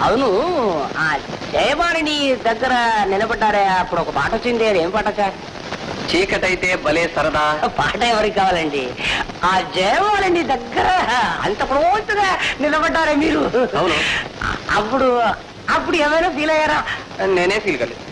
అవును, ఆ జయవాణిని దగ్గర నిలబడ్డారే, అప్పుడు ఒక పాట వచ్చింది, అది ఏం పాట సార్? చీకటైతే భలే సరదా. పాట ఎవరికి కావాలండి? ఆ జయవాణిని దగ్గర అంత క్లోజ్గా నిలబడ్డారే మీరు. అవును. అప్పుడు అప్పుడు ఏమైనా ఫీల్ అయ్యారా? నేనే ఫీల్ కాలేదు.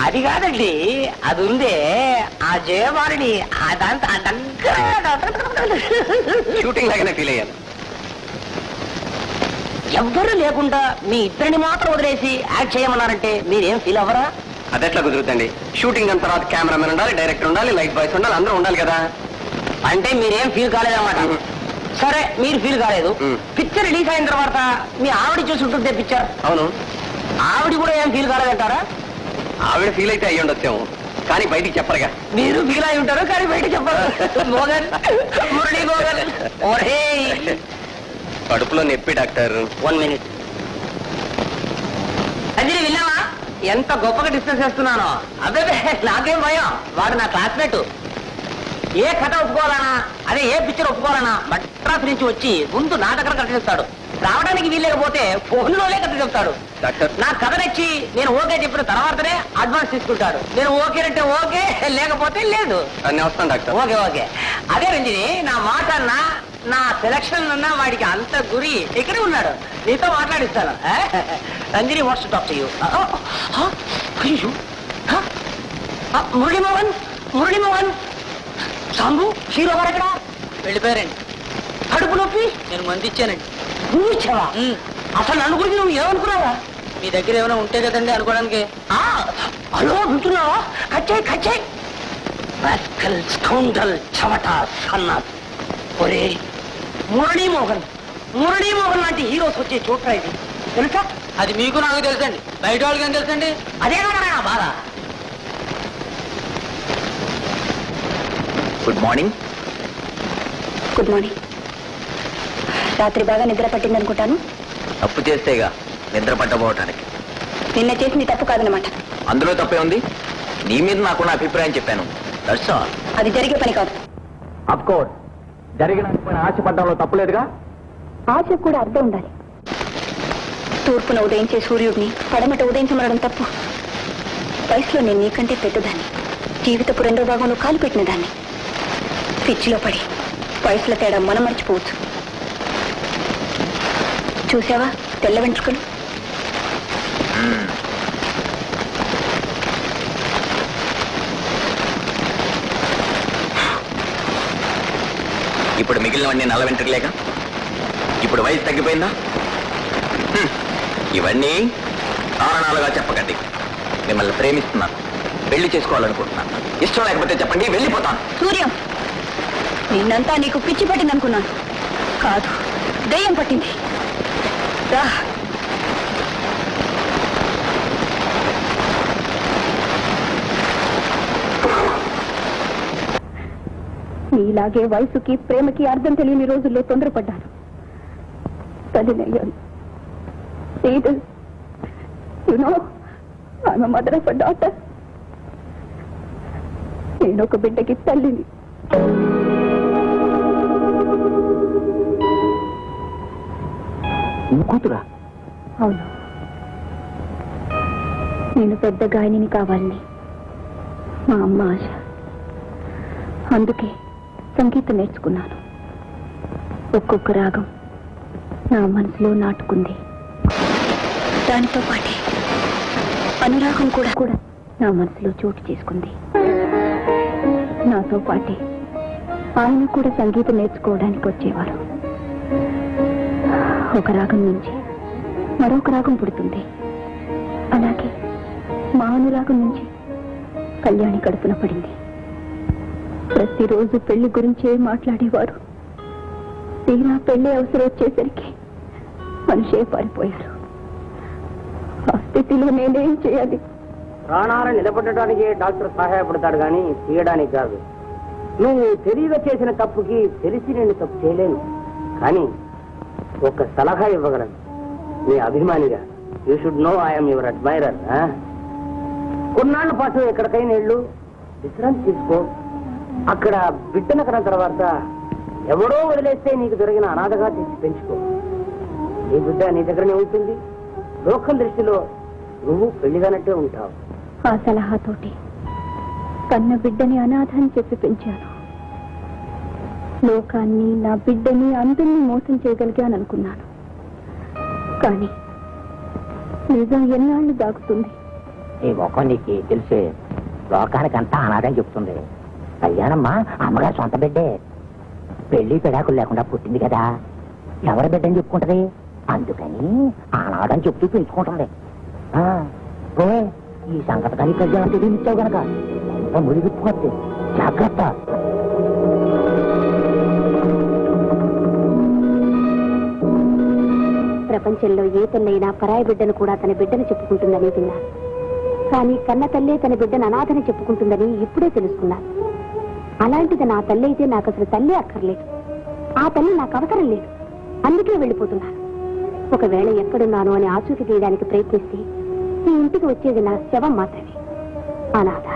అది కాదండి, అది ఉందే ఆ జయవాణిని అదంతా దగ్గర షూటింగ్ లాగానే ఫీల్ అయ్యాను. ఎవ్వరు లేకుండా మీ ఇద్దరిని మాత్రం వదిలేసి యాక్ట్ చేయమన్నారంటే మీరేం ఫీల్ అవ్వరా? అదెట్లా కుదురుతుంది? షూటింగ్ అయిన తర్వాత కెమెరామెన్ ఉండాలి, డైరెక్టర్ ఉండాలి, లైట్ బాయ్స్ ఉండాలి, అందరూ ఉండాలి కదా. అంటే మీరేం ఫీల్ కాలేదన్నమాట. సరే, మీరు ఫీల్ కాలేదు. పిక్చర్ రిలీజ్ అయిన తర్వాత మీ ఆవిడ చూసి ఉంటుంది పిక్చర్. అవును. ఆవిడ కూడా ఏం ఫీల్ కాలేదంటారా? ఆవిడ ఫీల్ అయితే అయ్యి ఉండొచ్చాము, కానీ బయటికి చెప్పరుగా. మీరు ఫీల్ అయి ఉంటారు, కానీ బయట చెప్పరు. Morgan, Murali Morgan. ఓరే, కడుపులో నొప్పి డాక్టర్. 1 minute. అంజలి, విన్నావా ఎంత గొప్పగా డిస్కస్ చేస్తున్నానో? అదే నాకేం భయం, వాడు నా క్లాస్మేట్. ఏ కథ ఒప్పుకోవాలన్నా, అదే ఏ పిక్చర్ ఒప్పుకోవాలన్నా మద్రాసు నుంచి వచ్చి ముందు నా దగ్గర కథ చెప్తాడు. రావడానికి వీల్లేకపోతే ఫోన్లోనే కథ చెప్తాడు. డాక్టర్, నా కథ నచ్చి నేను ఓకే చెప్పిన తర్వాతనే అడ్వాన్స్ తీసుకుంటాడు. నేను ఓకే అంటే ఓకే, లేకపోతే లేదు. నేను వస్తాను డాక్టర్. Okay okay. అదే రంజని, నా మాట అన్నా, నా సెలక్షన్ అన్నా వాడికి అంత గురి ఇక్కడే ఉన్నాడు. నీతో మాట్లాడిస్తాను. Ranjani what's talk to you. Muralimohan, Muralimohan. Sambu, hero గారు ఎక్కడ? వెళ్ళిపోయారండి. కడుపు నొప్పి? నేను మంది ఇచ్చానండి. నువ్వు ఇచ్చావా? అసలు నన్ను గురించి నువ్వు ఏమనుకున్నావా? మీ దగ్గర ఏమైనా ఉంటే కదండి అనుకోవడానికి. హలో, వింటున్నావా? కచ్చాయి కచ్చాయి. చవట సన్నా. ఒరే మురళీమోహన్, మురళీమోహన్ లాంటి హీరోస్ వచ్చే చోట్ల ఇది తెలుసా? అది మీకు నాకు తెలుసండి, బయట వాళ్ళకి ఏం తెలుసండి? అదే నా బాధ. Good morning. Good morning. రాత్రి బాగా నిద్ర పట్టిందనుకుంటాను. తప్పు చేస్తేగా నిద్ర పట్టబోవటానికి. నిన్న చేసింది తప్పు కాదనమాట. అందులో తప్పే ఉంది. నీ మీద నాకున్న అభిప్రాయం చెప్పాను. That's all. అది జరిగే పని కాదు. అఫ్ కోర్స్, జరిగిన ఆశపడ్డంలో తప్పులేదుగా. ఆశకు కూడా అర్థం ఉండాలి. తూర్పున ఉదయించే సూర్యుడిని పడమట ఉదయించమనడం తప్పు. వయసులో నేను నీకంటే పెద్దదాన్ని, జీవితపు 2వ భాగంలో కాలు పెట్టిన దాన్ని. పిచ్చిలో పడి వయసుల తేడా మనం మర్చిపోవచ్చు. చూసావా తెల్ల వెంట్రుకలు? ఇప్పుడు మిగిలినవన్నీ నల్ల వెంట్రుకలేక. ఇప్పుడు వయసు తగ్గిపోయిందా? ఇవన్నీ కారణాలుగా చెప్పకండి. మిమ్మల్ని ప్రేమిస్తున్నాను, పెళ్లి చేసుకోవాలనుకుంటున్నాను. ఇష్టం లేకపోతే చెప్పండి, వెళ్ళిపోతాను. సూర్యం, నిన్నంతా నీకు పిచ్చి పట్టిందనుకున్నాను. కాదు, దయ్యం పట్టింది. రా. నీలాగే వయసుకి ప్రేమకి అర్థం తెలియని రోజుల్లో తొందరపడ్డాను. తల్లినయ్యాను. Mother of daughter. నేనొక బిడ్డకి తల్లిని. కూతురా? అవును, నేను పెద్ద గాయనిని కావాలని మా అమ్మ ఆశ. అందుకే సంగీతం నేర్చుకున్నాను. ఒక్కొక్క రాగం నా మనసులో నాటుకుంది. దానితో పాటే అనురాగం కూడా నా మనసులో చోటు చేసుకుంది. నాతో పాటే ఆయన కూడా సంగీతం నేర్చుకోవడానికి వచ్చేవారు. ఒక రాగం నుంచి మరొక రాగం పుడుతుంది. అలాగే మా అనురాగం నుంచి కళ్యాణి కడుపున పడింది. ప్రతిరోజు పెళ్లి గురించే మాట్లాడేవారు. తీరా పెళ్లి అవసరం వచ్చేసరికి మనిషే పారిపోయారు. ఆ స్థితిలో నేనేం చేయాలి? ప్రాణాలను నిలబెట్టడానికి డాక్టర్ సహాయపడతాడు కానీ తీయడానికి కాదు. నువ్వు తెలియక చేసిన తప్పుకి తెలిసి నేను తప్పు చేయలేను, కానీ ఒక సలహా ఇవ్వగలను. నీ అభిమానిగా you should know I'm your admirer. కొన్నాళ్ళ పాటు ఎక్కడికైనా వెళ్ళు, విశ్రాంతి తీసుకో. అక్కడ బిడ్డన కన్న తర్వాత ఎవడో వదిలేస్తే నీకు దొరికిన అనాథగా తెచ్చి పెంచుకో. నీ బిడ్డ నీ దగ్గరనే ఉంటుంది, లోకం దృష్టిలో నువ్వు పెళ్లిగానట్టే ఉంటావు. ఆ సలహాతోటి కన్న బిడ్డని అనాథని చెప్పి పెంచాను. లోకాన్ని, నా బిడ్డని, అందరినీ మోసం చేయగలిగాను అనుకున్నాను. కానీ నిజం ఎన్నాళ్ళు దాగుతుంది? ఈ ముఖం నీకు తెలిసే లోకానికి అంతా అనాథని చెప్తుంది. కళ్యాణమ్మ అమ్మగారు సొంత బిడ్డే. పెళ్లి పెడాకులు లేకుండా పుట్టింది కదా, ఎవరి బిడ్డని చెప్పుకుంటది? అందుకని అనాథని చెప్తూ పెంచుకుంటుంది. ఈ సంగతి కానీ కళ్యాణం తెలియనిచ్చావు గనక ఎంత మురిగిపోతే జాగ్రత్త. ప్రపంచంలో ఏ తల్లైనా పరాయి బిడ్డను కూడా తన బిడ్డను చెప్పుకుంటుందని విన్నాను. కానీ కన్న తల్లే తన బిడ్డను అనాథని చెప్పుకుంటుందని ఇప్పుడే తెలుసుకున్నాను. అలాంటిది నా తల్లి అయితే నాకు అసలు తల్లి అక్కర్లేదు. ఆ తల్లి నాకు అవసరం లేదు. అందుకే వెళ్ళిపోతున్నాను. ఒకవేళ ఎక్కడున్నాను అని ఆచూకీ తీయడానికి ప్రయత్నిస్తే ఈ ఇంటికి వచ్చేది నా శవం మాత్రమే. అనాథ.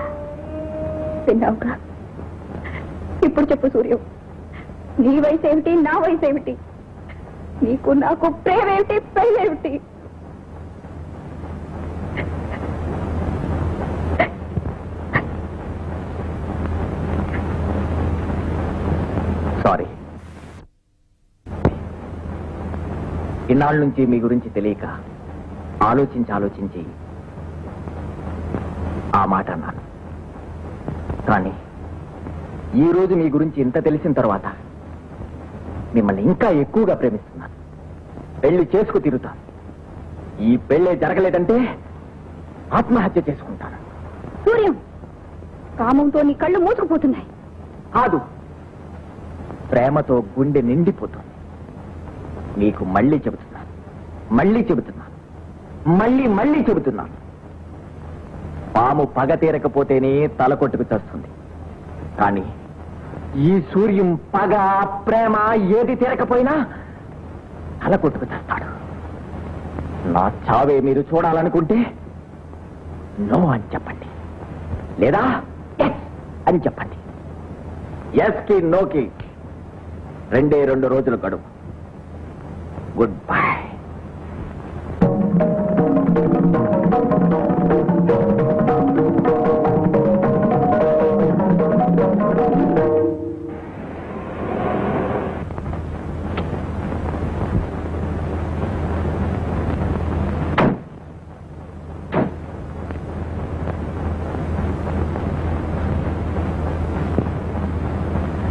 విన్నావుగా? ఇప్పుడు చెప్పు సూర్యం, నీ వయసు ఏమిటి, నా వయసు ఏమిటి? నీకు నాకు ప్రేమేమిటి, పెళ్ళేమిటి? సారీ. ఇన్నాళ్ళ నుంచి మీ గురించి తెలియక ఆలోచించి ఆ మాట అన్నాను. కానీ ఈ రోజు మీ గురించి ఇంత తెలిసిన తర్వాత మిమ్మల్ని ఇంకా ఎక్కువగా ప్రేమిస్తున్నాను. పెళ్లి చేసుకు తిరుగుతాను. ఈ పెళ్ళే జరగలేదంటే ఆత్మహత్య చేసుకుంటాను. సూర్యం, కామంతో నీ కళ్ళు మూసుకుపోతున్నాయి. కాదు, ప్రేమతో గుండె నిండిపోతుంది. మీకు మళ్ళీ చెబుతున్నాను, మళ్ళీ చెబుతున్నాను. పాము పగ తీరకపోతేనే తల కొట్టుకు చేస్తుంది. కానీ ఈ సూర్యం పగ, ప్రేమ ఏది తీరకపోయినా తల కొట్టుకు చేస్తాడు. నా చావే మీరు చూడాలనుకుంటే నో అని చెప్పండి, లేదా ఎస్ అని చెప్పండి. ఎస్ కి నో కి 2 రోజులు గడువు. Good bye.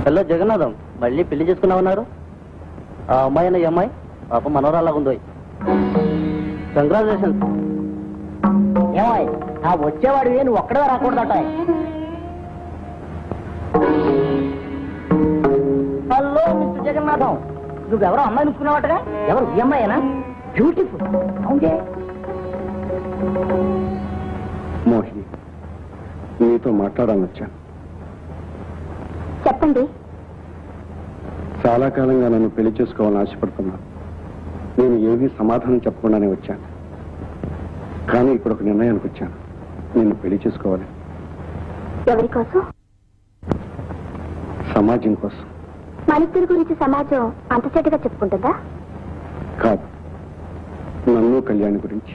హలో జగన్నాథం, మళ్ళీ పెళ్లి చేసుకున్నామన్నారు. ఆ అమ్మాయి అన్న ఈ అమ్మాయి పాప మనోరాలాగా ఉందో. కంగ్రాచులేషన్స్. ఏమాయ్, ఆ వచ్చేవాడివి నువ్వు ఒక్కడే రాకూడదట. హలో మిస్టర్ జగన్నాథం, నువ్వెవరో అమ్మాయి నుంచుకున్నావటగా? ఎవరు? ఈ అమ్మాయినా? బ్యూటిఫుల్. అవునే. మోహిని, నీతో మాట్లాడాలని వచ్చాను. చెప్పండి. చాలా కాలంగా నన్ను పెళ్లి చేసుకోవాలని ఆశపడుతున్నాను. నేను ఏమీ సమాధానం చెప్పకుండానే వచ్చాను. కానీ ఇప్పుడు ఒక నిర్ణయానికి వచ్చాను. నిన్ను పెళ్లి చేసుకోవాలి. ఎవరి కోసం? సమాజం కోసం. మనిద్దరి గురించి సమాజం అంత చెట్టుగా చెప్పుకుంటుందా? కాదు, నన్ను కళ్యాణి గురించి.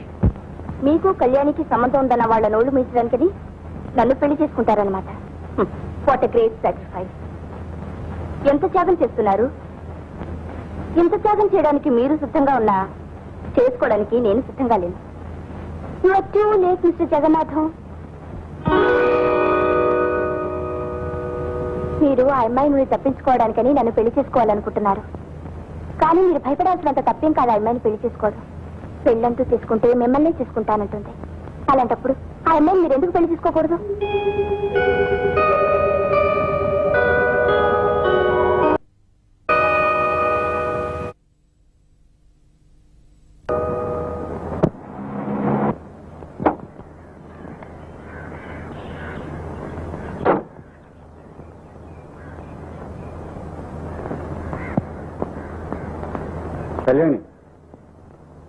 మీకు కళ్యాణికి సంబంధం ఉందన్న వాళ్ళ నోళ్లు మీచడానికని నన్ను పెళ్లి చేసుకుంటారనమాట. What a great sacrifice. ఎంత త్యాగం చేస్తున్నారు. ఎంత త్యాగం చేయడానికి మీరు సిద్ధంగా ఉన్నా చేసుకోవడానికి నేను సిద్ధంగా లేను. Late mister Jagannatham. మీరు ఆ అమ్మాయి నుండి తప్పించుకోవడానికని నన్ను పెళ్లి చేసుకోవాలనుకుంటున్నారు. కానీ మీరు భయపడాల్సినంత తప్పేం కాదు ఆ అమ్మాయిని పెళ్లి చేసుకోవడం. పెళ్ళంటూ తీసుకుంటే మిమ్మల్నే చేసుకుంటానంటుంది. అలాంటప్పుడు ఆ అమ్మాయిని మీరు ఎందుకు పెళ్లి చేసుకోకూడదు? కళ్యాణి,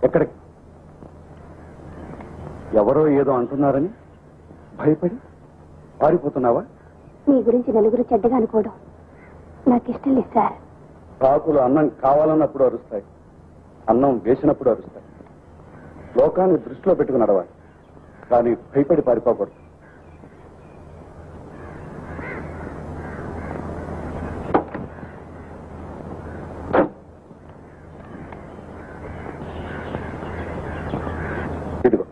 ఎక్కడికి? ఎవరో ఏదో అంటున్నారని భయపడి పారిపోతున్నావా? మీ గురించి నలుగురు చెడ్డగా అనుకోవడం నాకు ఇష్టం లేదు సార్. కాకులు అన్నం కావాలన్నప్పుడు అరుస్తాయి, అన్నం వేసినప్పుడు అరుస్తాయి. లోకాన్ని దృష్టిలో పెట్టుకుని నడవాలి, కానీ భయపడి పారిపోకూడదు. ఇదిగో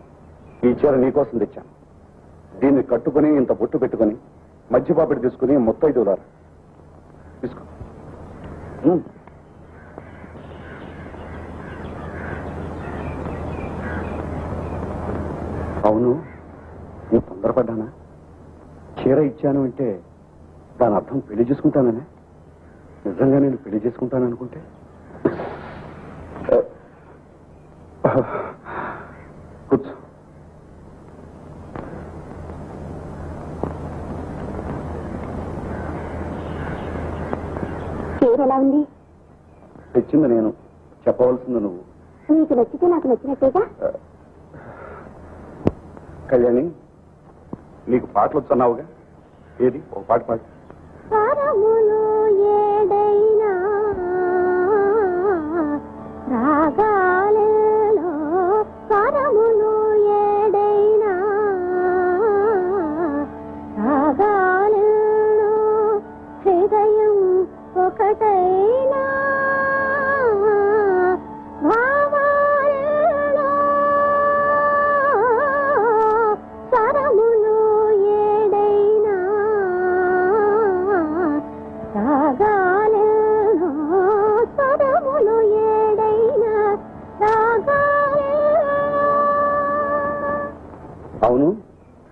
ఈ చీర నీకోసం తెచ్చాను. దీన్ని కట్టుకుని ఇంత బొట్టు పెట్టుకుని మధ్యపాపిడి తీసుకుని ముత్తైదువులారా తీసుకో. అవును, నేను తొందరపడ్డానా? చీర ఇచ్చాను అంటే దాని అర్థం పెళ్లి చేసుకుంటాననే. నిజంగా నేను పెళ్లి చేసుకుంటాననుకుంటే కూర్చో. చీర ఎలా ఉంది? తెచ్చింది నేను, చెప్పవలసింది నువ్వు. నీకు నచ్చితే నాకు నచ్చినట్టేగా. కళ్యాణి, నీకు పాటలు వచ్చన్నావుగా, ఏది ఒక పాట పాడు. స్వరములు ఏడైనా రాగాలలో, స్వరములు ఏడైనా రాగాలలో, హృదయం ఒకటైనా భావాలలో, స్వరములు ఏడైనా రాగాలలో, స్వరములు ఏడైనా రాగాలలో. అవును,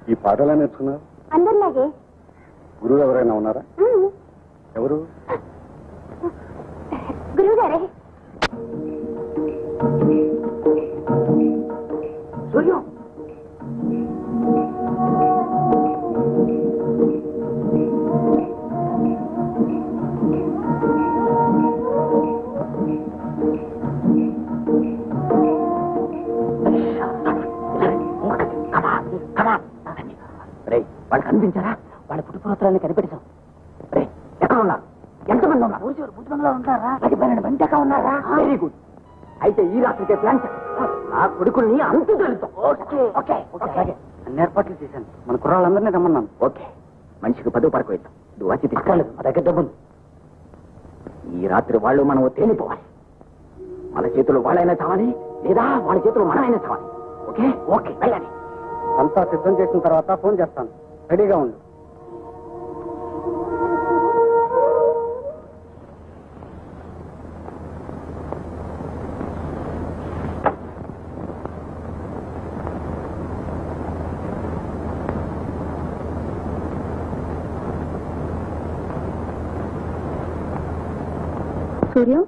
ఈ పాటలా నేర్చుకున్నారు? అందరిలాగే. గురువు ఎవరైనా ఉన్నారా? ఎవరు? గురువు గారే. సూర్యం, వాళ్ళు కనిపించారా? వాళ్ళ పుట్టుపూర్వతరాన్ని కనిపెట్టాం. రే, ఎక్కడ ఉన్నారు? ఎంతమంది ఉన్నారు? భూతంలో ఉంటారా? 10-12 మంది ఎక్కడ ఉన్నారా? Very good. అయితే ఈ రాత్రికే ప్లాన్ చేస్తాం. నా కొడుకుల్ని అంతు తెలుస్తాం. అలాగే అన్ని ఏర్పాట్లు చేశాను. మన కుర్రాళ్ళందరినీ రమ్మన్నాను. ఓకే, మనిషికి 10 పరకు వెళ్తాం. నువ్వు వచ్చి తీసుకోలేదు, మా దగ్గర డబ్బులు. ఈ రాత్రి వాళ్ళు మనం తేలిపోవాలి. మన చేతులు వాళ్ళైనా చావాలి, లేదా వాళ్ళ చేతులు మనమైనా చావాలి. ఓకే ఓకే, వెళ్ళండి. అంతా సిద్ధం చేసిన తర్వాత ఫోన్ చేస్తాను. రెడీగా ఉండు. సూర్యం,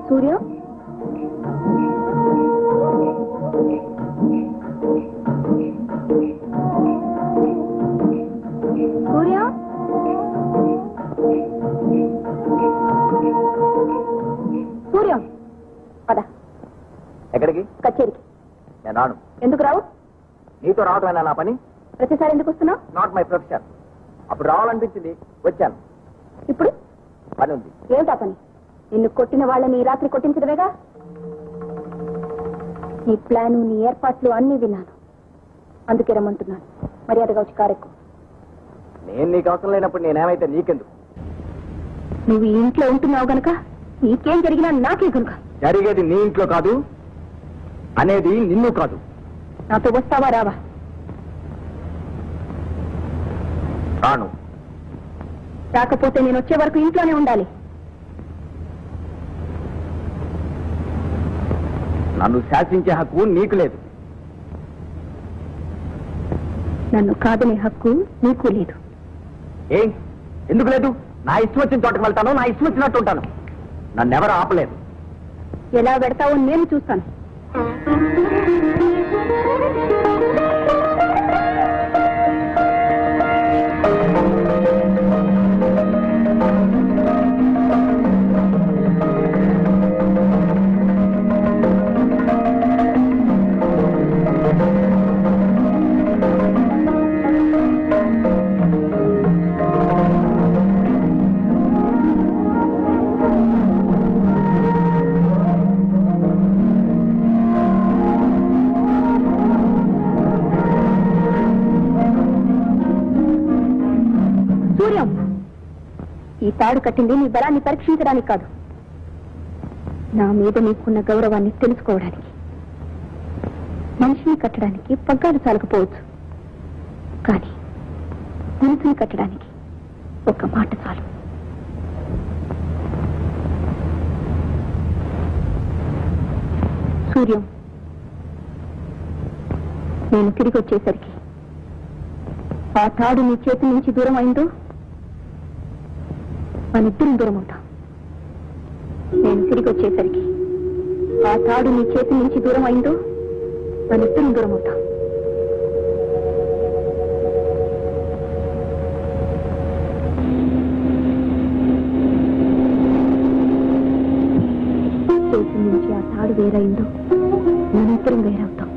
సూర్యం, సూర్యం, సూర్యం, పద. ఎక్కడికి? కచేరికి. నేను రాను. ఎందుకు రావు? నీతో రావటమేనా నా పని? ప్రతిసారి ఎందుకు వస్తున్నావు? Not my profession. అప్పుడు రావాలనిపించింది, వచ్చాను. ఇప్పుడు పని ఉంది. ఏమిటా పని? నిన్ను కొట్టిన వాళ్ళని ఈ రాత్రి కొట్టించడమేగా. నీ ప్లాను, నీ ఏర్పాట్లు అన్నీ విన్నాను. అందుకే రమ్మంటున్నాను. మర్యాదగా వచ్చి కారెక్కు. నేను నీకు అవసరం లేనప్పుడు నేనేమైతే నీకెందుకు? నువ్వు ఈ ఇంట్లో ఉంటున్నావు గనక నీకేం జరిగినా నాకే కనుక. జరిగేది నీ ఇంట్లో కాదు, అనేది నిన్ను కాదు. నాతో వస్తావా రావా? రాను. రాకపోతే నేను వచ్చే వరకు ఇంట్లోనే ఉండాలి. నన్ను శాసించే హక్కు నీకు లేదు. నన్ను కాదనే హక్కు నీకు లేదు. ఎందుకు లేదు? నా ఇష్టం వచ్చిన చోటకు వెళ్తాను, నా ఇష్టం వచ్చినట్టు ఉంటాను. నన్నెవరు ఆపలేదు. ఎలా పెడతావో నేను చూస్తాను. ఈ తాడు కట్టింది నీ బలాన్ని పరీక్షించడానికి కాదు, నా మీద నీకున్న గౌరవాన్ని తెలుసుకోవడానికి. మనిషిని కట్టడానికి పగ్గాలు చాలకపోవచ్చు, కానీ మనసుని కట్టడానికి ఒక మాట చాలు. సూర్యం, నేను తిరిగి వచ్చేసరికి ఆ తాడు నీ చేతి నుంచి దూరం అయిందో మనిద్దరం దూరం అవుతాం. నేను తిరిగి వచ్చేసరికి ఆ తాడు నీ చేతి నుంచి దూరం అయిందో మనిద్దరం దూరం అవుతాం. చేతి నుంచి ఆ తాడు వేరైందో మనిద్దరం వేరవుతాం.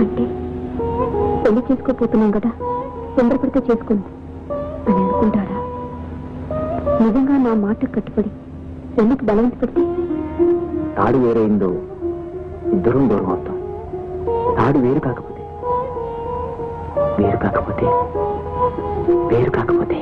అంటే పెళ్లి చేసుకోపోతున్నాం కదా, తొందరపడితే చేసుకుంది అని అనుకుంటారా? నిజంగా నా మాట కట్టుబడి పెళ్లికి బలవంత పెడితే తాడు వేరైందో ఇద్దరం దూరం అవుతాం. తాడు వేరు కాకపోతే వేరు కాకపోతే